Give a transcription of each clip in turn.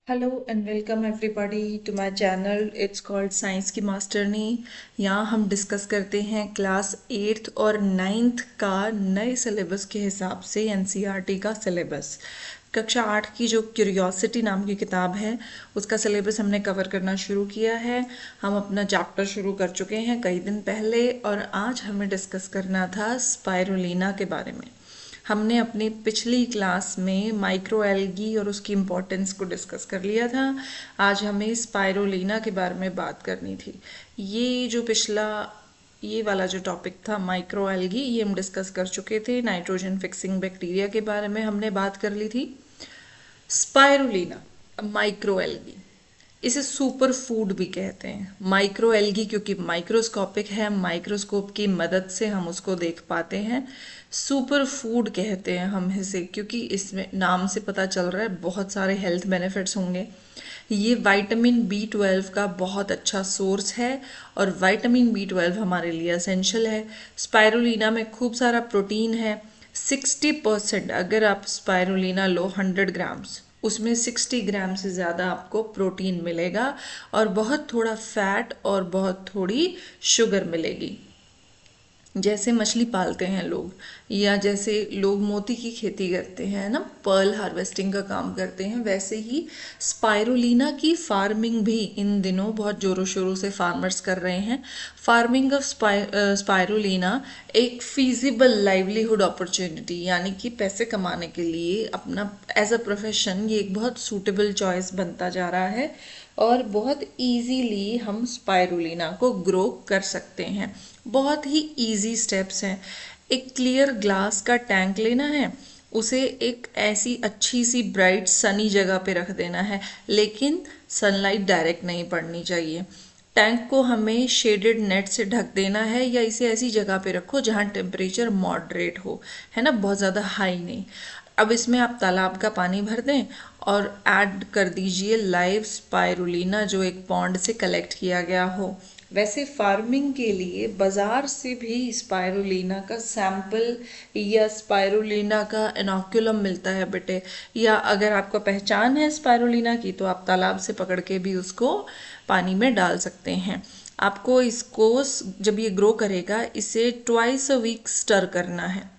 Hello and welcome everybody to my channel. It's called science की मास्टरनी। यहाँ हम डिस्कस करते हैं क्लास 8th और 9th का नए सिलेबस के हिसाब से एनसीईआरटी का सिलेबस। कक्षा 8 की जो क्यूरियोसिटी नाम की किताब है उसका सिलेबस हमने कवर करना शुरू किया है। हम अपना चैप्टर शुरू कर चुके हैं कई दिन पहले और आज हमें डिस्कस करना था स्पाइरुलिना के बारे में। हमने अपनी पिछली क्लास में माइक्रो एल्गी और उसकी इम्पोर्टेंस को डिस्कस कर लिया था। आज हमें स्पाइरोलिना के बारे में बात करनी थी। ये वाला जो टॉपिक था माइक्रो एल्गी, ये हम डिस्कस कर चुके थे। नाइट्रोजन फिक्सिंग बैक्टीरिया के बारे में हमने बात कर ली थी। स्पाइरुलिना माइक्रो एल्गी, इसे सुपर फूड भी कहते हैं। माइक्रो एल्गी क्योंकि माइक्रोस्कोपिक है, माइक्रोस्कोप की मदद से हम उसको देख पाते हैं। सुपर फूड कहते हैं हम इसे क्योंकि इसमें नाम से पता चल रहा है बहुत सारे हेल्थ बेनिफिट्स होंगे। ये विटामिन B12 का बहुत अच्छा सोर्स है और विटामिन B12 हमारे लिए असेंशियल है। स्पाइरुलिना में खूब सारा प्रोटीन है। 60% अगर आप स्पाइरुलिना लो 100 ग्राम्स, उसमें 60 ग्राम से ज़्यादा आपको प्रोटीन मिलेगा और बहुत थोड़ा फैट और बहुत थोड़ी शुगर मिलेगी। जैसे मछली पालते हैं लोग या जैसे लोग मोती की खेती करते हैं ना, पर्ल हार्वेस्टिंग का काम करते हैं, वैसे ही स्पाइरुलिना की फार्मिंग भी इन दिनों बहुत जोरों शोरों से फार्मर्स कर रहे हैं। फार्मिंग ऑफ स्पाइरुलिना एक फीजिबल लाइवलीहुड अपॉर्चुनिटी, यानी कि पैसे कमाने के लिए अपना एज अ प्रोफेशन ये एक बहुत सूटेबल चॉइस बनता जा रहा है और बहुत इजीली हम स्पाइरुलिना को ग्रो कर सकते हैं। बहुत ही इजी स्टेप्स हैं। एक क्लियर ग्लास का टैंक लेना है, उसे एक ऐसी अच्छी सी ब्राइट सनी जगह पे रख देना है, लेकिन सनलाइट डायरेक्ट नहीं पड़नी चाहिए। टैंक को हमें शेडेड नेट से ढक देना है या इसे ऐसी जगह पे रखो जहाँ टेम्परेचर मॉडरेट हो, है ना, बहुत ज़्यादा हाई नहीं। अब इसमें आप तालाब का पानी भर दें और ऐड कर दीजिए लाइव स्पाइरुलिना जो एक पॉन्ड से कलेक्ट किया गया हो। वैसे फार्मिंग के लिए बाजार से भी स्पाइरुलिना का सैंपल या स्पाइरुलिना का इनोक्युलम मिलता है बेटे, या अगर आपको पहचान है स्पाइरुलिना की तो आप तालाब से पकड़ के भी उसको पानी में डाल सकते हैं। आपको इसको जब ये ग्रो करेगा इसे ट्वाइस अ वीक स्टर करना है,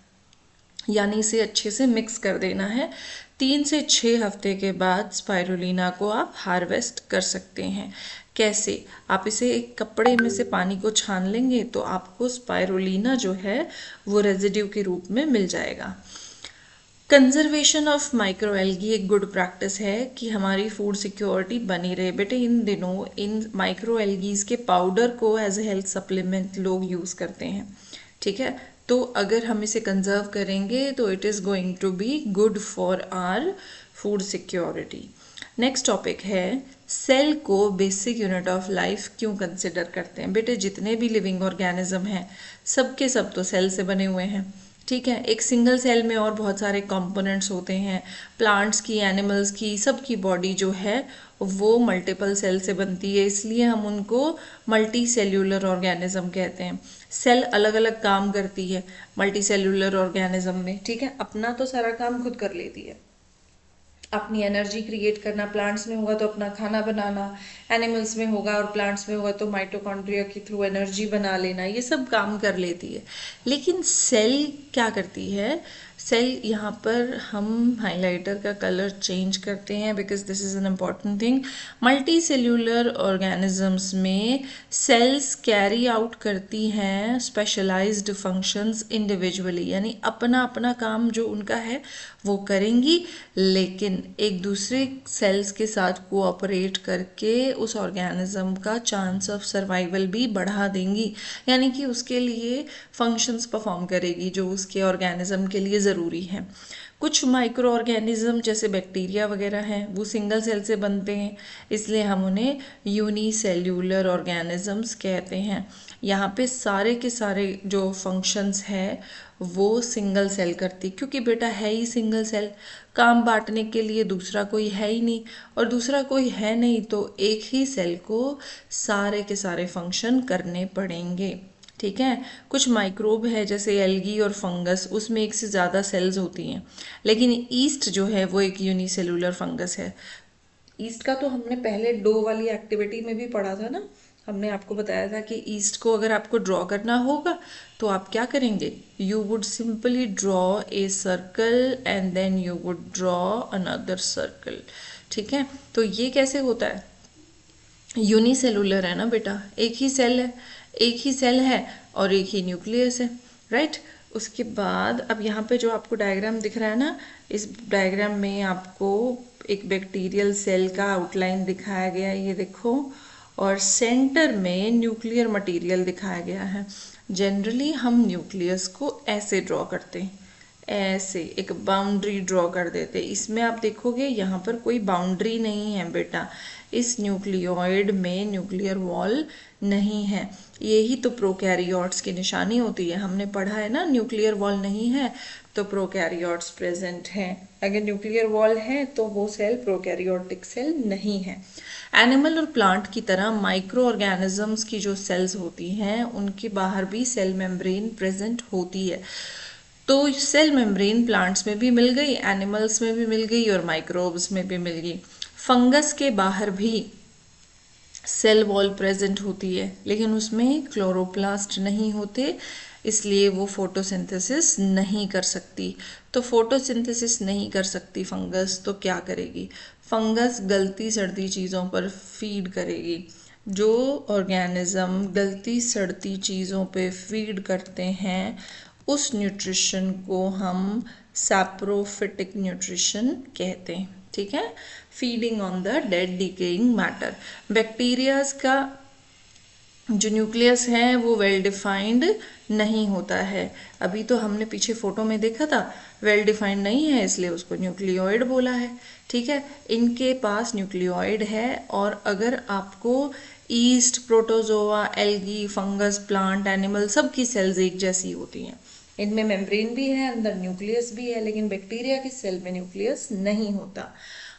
यानी इसे अच्छे से मिक्स कर देना है। 3 से 6 हफ्ते के बाद स्पाइरुलिना को आप हार्वेस्ट कर सकते हैं। कैसे? आप इसे एक कपड़े में से पानी को छान लेंगे तो आपको स्पाइरुलिना जो है वो रेजिड्यू के रूप में मिल जाएगा। कंजर्वेशन ऑफ माइक्रो एल्गी एक गुड प्रैक्टिस है कि हमारी फूड सिक्योरिटी बनी रहे। बेटे इन दिनों इन माइक्रो एल्गीज के पाउडर को एज ए हेल्थ सप्लीमेंट लोग यूज़ करते हैं, ठीक है। तो अगर हम इसे कंजर्व करेंगे तो it is going to be good for our food security. Next topic है सेल को बेसिक यूनिट ऑफ लाइफ क्यों कंसिडर करते हैं। बेटे जितने भी लिविंग ऑर्गेनिज्म हैं सबके सब तो सेल से बने हुए हैं, ठीक है। एक सिंगल सेल में और बहुत सारे कंपोनेंट्स होते हैं। प्लांट्स की, एनिमल्स की, सबकी बॉडी जो है वो मल्टीपल सेल से बनती है, इसलिए हम उनको मल्टी सेल्यूलर ऑर्गेनिज्म कहते हैं। सेल अलग अलग काम करती है मल्टी सेल्यूलर ऑर्गेनिज्म में, ठीक है। अपना तो सारा काम खुद कर लेती है, अपनी एनर्जी क्रिएट करना, प्लांट्स में होगा तो अपना खाना बनाना, एनिमल्स में होगा और प्लांट्स में होगा तो माइटोकॉन्ड्रिया के थ्रू एनर्जी बना लेना, ये सब काम कर लेती है। लेकिन सेल क्या करती है? सेल, यहाँ पर हम हाइलाइटर का कलर चेंज करते हैं because this is an important thing. Multi cellular organisms में सेल्स कैरी आउट करती हैं स्पेशलाइज्ड फंक्शंस इंडिविजुअली, यानी अपना अपना काम जो उनका है वो करेंगी, लेकिन एक दूसरे सेल्स के साथ कोऑपरेट करके उस ऑर्गेनिज्म का चांस ऑफ सर्वाइवल भी बढ़ा देंगी, यानी कि उसके लिए फंक्शंस परफॉर्म करेगी जो उसके ऑर्गेनिज्म के लिए ज़रूरी है। कुछ माइक्रो ऑर्गेनिज्म जैसे बैक्टीरिया वगैरह हैं वो सिंगल सेल से बनते हैं, इसलिए हम उन्हें यूनिसेल्यूलर ऑर्गेनिजम्स कहते हैं। यहाँ पे सारे के सारे जो फंक्शंस हैं वो सिंगल सेल करती, क्योंकि बेटा है ही सिंगल सेल, काम बांटने के लिए दूसरा कोई है ही नहीं, और दूसरा कोई है नहीं तो एक ही सेल को सारे के सारे फंक्शन करने पड़ेंगे, ठीक है। कुछ माइक्रोब है जैसे एल्गी और फंगस, उसमें एक से ज़्यादा सेल्स होती हैं, लेकिन ईस्ट जो है वो एक यूनिसेलुलर फंगस है। ईस्ट का तो हमने पहले डो वाली एक्टिविटी में भी पढ़ा था ना, हमने आपको बताया था कि ईस्ट को अगर आपको ड्रॉ करना होगा तो आप क्या करेंगे, you would simply draw a circle and then you would draw another circle. ठीक है, तो ये कैसे होता है, यूनिसेलुलर है ना बेटा, एक ही सेल है, एक ही सेल है और एक ही न्यूक्लियस है, राइट। उसके बाद अब यहाँ पे जो आपको डायग्राम दिख रहा है ना, इस डायग्राम में आपको एक बैक्टीरियल सेल का आउटलाइन दिखाया गया है, ये देखो, और सेंटर में न्यूक्लियर मटेरियल दिखाया गया है। जनरली हम न्यूक्लियस को ऐसे ड्रॉ करते हैं, ऐसे एक बाउंड्री ड्रॉ कर देते। इसमें आप देखोगे यहाँ पर कोई बाउंड्री नहीं है बेटा, इस न्यूक्लियोइड में न्यूक्लियर वॉल नहीं है। यही तो प्रोकैरियोट्स की निशानी होती है, हमने पढ़ा है ना, न्यूक्लियर वॉल नहीं है तो प्रोकैरियोट्स प्रेजेंट हैं, अगर न्यूक्लियर वॉल है तो वो सेल प्रोकैरियोटिक सेल नहीं है। एनिमल और प्लांट की तरह माइक्रो ऑर्गेनिजम्स की जो सेल्स होती हैं उनके बाहर भी सेल मेम्ब्रेन प्रेजेंट होती है। तो सेल मेम्ब्रेन प्लांट्स में भी मिल गई, एनिमल्स में भी मिल गई और माइक्रोब्स में भी मिल गई। फंगस के बाहर भी सेल वॉल प्रेजेंट होती है, लेकिन उसमें क्लोरोप्लास्ट नहीं होते, इसलिए वो फोटोसिंथेसिस नहीं कर सकती। तो फोटोसिंथेसिस नहीं कर सकती फंगस, तो क्या करेगी, फंगस गलती सड़ती चीज़ों पर फीड करेगी। जो ऑर्गेनिज्म गलती सड़ती चीज़ों पे फीड करते हैं उस न्यूट्रिशन को हम सैप्रोफिटिक न्यूट्रिशन कहते हैं। ठीक है, feeding on the dead decaying matter. Bacterias का जो न्यूक्लियस है वो वेल डिफाइंड नहीं होता है, अभी तो हमने पीछे फोटो में देखा था, वेल डिफाइंड नहीं है इसलिए उसको न्यूक्लियोइड बोला है। ठीक है, इनके पास न्यूक्लियोइड है, और अगर आपको east, protozoa, algae, fungus, plant, animal सब की सेल्स एक जैसी होती हैं, इनमें मेम्ब्रेन भी है, अंदर न्यूक्लियस भी है, लेकिन बैक्टीरिया की सेल में न्यूक्लियस नहीं होता।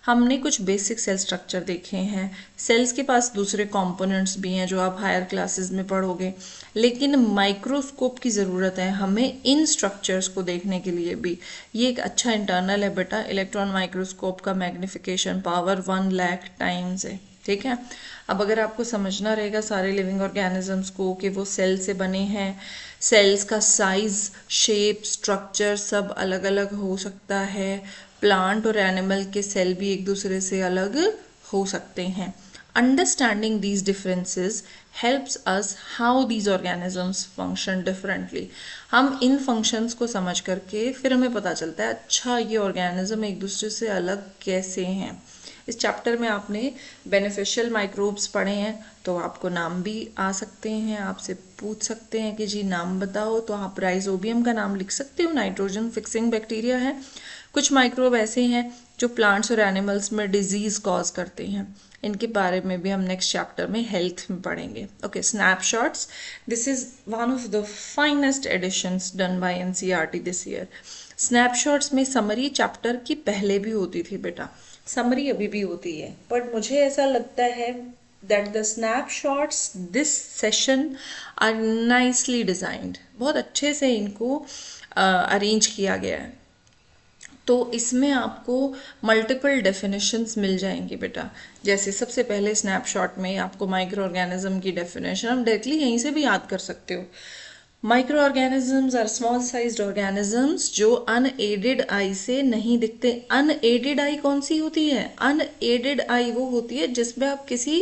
हमने कुछ बेसिक सेल स्ट्रक्चर देखे हैं, सेल्स के पास दूसरे कंपोनेंट्स भी हैं जो आप हायर क्लासेस में पढ़ोगे, लेकिन माइक्रोस्कोप की ज़रूरत है हमें इन स्ट्रक्चर्स को देखने के लिए भी। ये एक अच्छा इंटरनल है बेटा, इलेक्ट्रॉन माइक्रोस्कोप का मैग्निफिकेशन पावर 1 लाख टाइम्स है। ठीक है, अब अगर आपको समझना रहेगा सारे लिविंग ऑर्गेनिजम्स को कि वो सेल से बने हैं, सेल्स का साइज, शेप, स्ट्रक्चर सब अलग अलग हो सकता है, प्लांट और एनिमल के सेल भी एक दूसरे से अलग हो सकते हैं। Understanding these differences helps us how these organisms function differently. हम इन फंक्शंस को समझ करके फिर हमें पता चलता है अच्छा ये ऑर्गेनिज्म एक दूसरे से अलग कैसे हैं। इस चैप्टर में आपने बेनिफिशियल माइक्रोब्स पढ़े हैं, तो आपको नाम भी आ सकते हैं, आपसे पूछ सकते हैं कि जी नाम बताओ, तो आप राइजोबियम का नाम लिख सकते हो, नाइट्रोजन फिक्सिंग बैक्टीरिया है। कुछ माइक्रोब ऐसे हैं जो प्लांट्स और एनिमल्स में डिजीज कॉज करते हैं, इनके बारे में भी हम नेक्स्ट चैप्टर में हेल्थ में पढ़ेंगे। Okay, snapshots, this is one of the finest editions done by NCERT this year. Snapshots में समरी चैप्टर की पहले भी होती थी बेटा, समरी अभी भी होती है, बट मुझे ऐसा लगता है that the snapshots this session are nicely designed, बहुत अच्छे से इनको अरेंज किया गया है। तो इसमें आपको मल्टीपल डेफिनेशंस मिल जाएंगी बेटा, जैसे सबसे पहले स्नैपशॉट में आपको माइक्रो ऑर्गेनिज्म की डेफिनेशन हम डायरेक्टली यहीं से भी याद कर सकते हो। Micro organisms are small sized organisms जो अनएडेड आई से नहीं दिखते। अनएडेड आई कौन सी होती है, अनएडेड आई वो होती है जिसमें आप किसी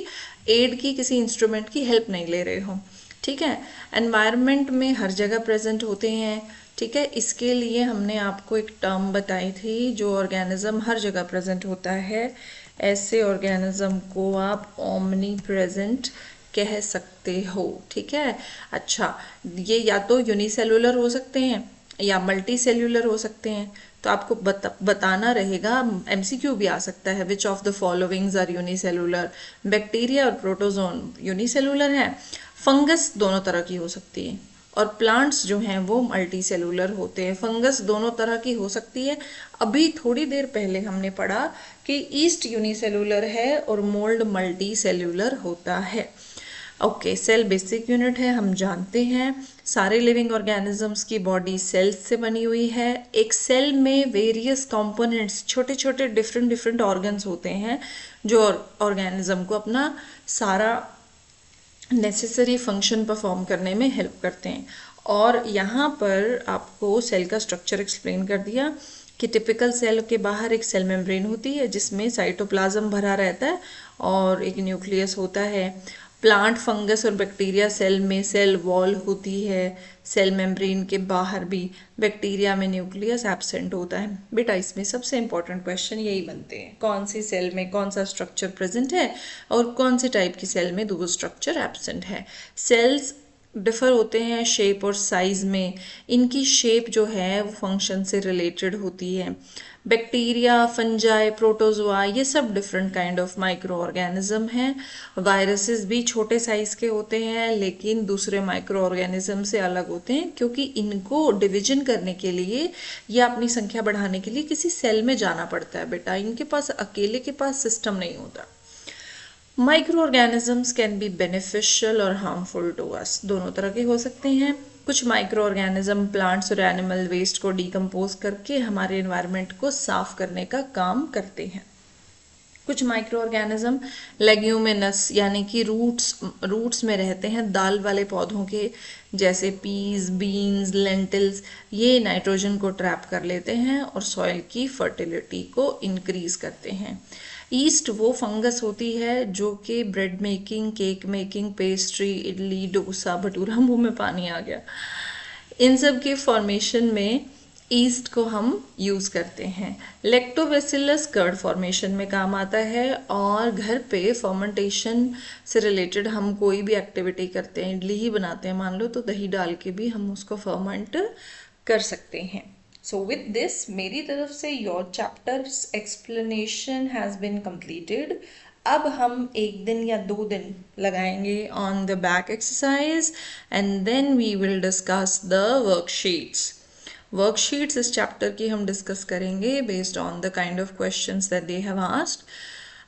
एड की, किसी इंस्ट्रूमेंट की हेल्प नहीं ले रहे हो। ठीक है, एनवायरनमेंट में हर जगह प्रेजेंट होते हैं। ठीक है, इसके लिए हमने आपको एक टर्म बताई थी, जो ऑर्गेनिज्म हर जगह प्रेजेंट होता है, ऐसे ऑर्गेनिज्म को आप ओमनी प्रेजेंट कह सकते हो। ठीक है, अच्छा, ये या तो यूनिसेलुलर हो सकते हैं या मल्टी सेल्यूलर हो सकते हैं, तो आपको बताना रहेगा, एमसीक्यू भी आ सकता है, which of the followings are unicellular. Bacteria और प्रोटोजोन यूनिसेलुलर है, फंगस दोनों तरह की हो सकती है, और प्लांट्स जो हैं वो मल्टी सेलुलर होते हैं। फंगस दोनों तरह की हो सकती है। अभी थोड़ी देर पहले हमने पढ़ा कि ईस्ट यूनिसेलुलर है और मोल्ड मल्टी सेलुलर होता है। ओके, सेल बेसिक यूनिट है, हम जानते हैं। सारे लिविंग ऑर्गेनिजम्स की बॉडी सेल्स से बनी हुई है। एक सेल में वेरियस कंपोनेंट्स, छोटे छोटे डिफरेंट डिफरेंट ऑर्गन्स होते हैं जो ऑर्गेनिज्म को अपना सारा नेसेसरी फंक्शन परफॉर्म करने में हेल्प करते हैं। और यहाँ पर आपको सेल का स्ट्रक्चर एक्सप्लेन कर दिया कि टिपिकल सेल के बाहर एक सेल मेम्ब्रेन होती है जिसमें साइटोप्लाज्म भरा रहता है और एक न्यूक्लियस होता है। प्लांट, फंगस और बैक्टीरिया सेल में सेल वॉल होती है। सेल मेम्ब्रेन के बाहर भी बैक्टीरिया में न्यूक्लियस एब्सेंट होता है। बेटा इसमें सबसे इंपॉर्टेंट क्वेश्चन यही बनते हैं, कौन सी सेल में कौन सा स्ट्रक्चर प्रेजेंट है और कौन से टाइप की सेल में वो स्ट्रक्चर एब्सेंट है। सेल्स डिफर होते हैं शेप और साइज में। इनकी शेप जो है वो फंक्शन से रिलेटेड होती है। बैक्टीरिया, फंजाई, प्रोटोजोआ ये सब different kind of micro organism हैं। वायरसेस भी छोटे साइज के होते हैं लेकिन दूसरे माइक्रो ऑर्गेनिज्म से अलग होते हैं क्योंकि इनको डिवीजन करने के लिए या अपनी संख्या बढ़ाने के लिए किसी सेल में जाना पड़ता है बेटा, इनके पास अकेले के पास सिस्टम नहीं होता। Micro organisms can be beneficial और हार्मफुल टू अस, दोनों तरह के हो सकते हैं। कुछ माइक्रो ऑर्गेनिज्म प्लांट्स और एनिमल वेस्ट को डिकम्पोज करके हमारे एनवायरनमेंट को साफ करने का काम करते हैं। कुछ माइक्रो ऑर्गेनिज्म लेग्यूमिनस यानी कि रूट्स में रहते हैं, दाल वाले पौधों के जैसे पीज, बीन्स, लेंटिल्स। ये नाइट्रोजन को ट्रैप कर लेते हैं और सॉइल की फर्टिलिटी को इंक्रीज करते हैं। ईस्ट वो फंगस होती है जो कि bread making, cake making, pastry, idli, dosa, bhatura, मुंह में पानी आ गया, इन सब के फॉर्मेशन में ईस्ट को हम यूज़ करते हैं। लैक्टोबैसिलस कर्ड फॉर्मेशन में काम आता है और घर पे फर्मेंटेशन से रिलेटेड हम कोई भी एक्टिविटी करते हैं, इडली ही बनाते हैं मान लो, तो दही डाल के भी हम उसको फर्मेंट कर सकते हैं। So with this मेरी तरफ से your chapter's explanation has been completed. अब हम एक दिन या 2 दिन लगाएंगे on the back exercise and then we will discuss the worksheets. Worksheets इस chapter की हम discuss करेंगे based on the kind of questions that they have asked.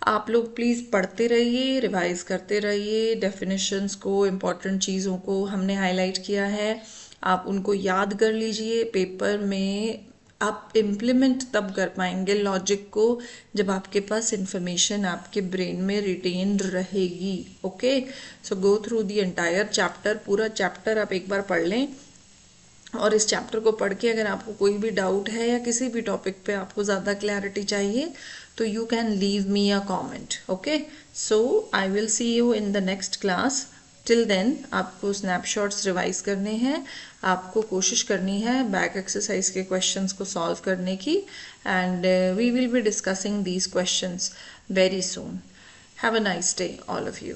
आप लोग प्लीज़ पढ़ते रहिए, रिवाइज करते रहिए, डेफिनेशंस को, इम्पॉर्टेंट चीज़ों को हमने हाईलाइट किया है, आप उनको याद कर लीजिए। पेपर में आप इम्प्लीमेंट तब कर पाएंगे लॉजिक को जब आपके पास इंफॉर्मेशन आपके ब्रेन में रिटेन रहेगी। Okay, so go through the entire chapter, पूरा चैप्टर आप एक बार पढ़ लें और इस चैप्टर को पढ़ के अगर आपको कोई भी डाउट है या किसी भी टॉपिक पे आपको ज़्यादा क्लैरिटी चाहिए तो you can leave me a comment. Okay, so I will see you in the next class. Till then आपको स्नैपशॉट्स रिवाइज करने हैं, आपको कोशिश करनी है बैक एक्सरसाइज के क्वेश्चंस को सॉल्व करने की and we will be discussing these questions very soon. Have a nice day all of you.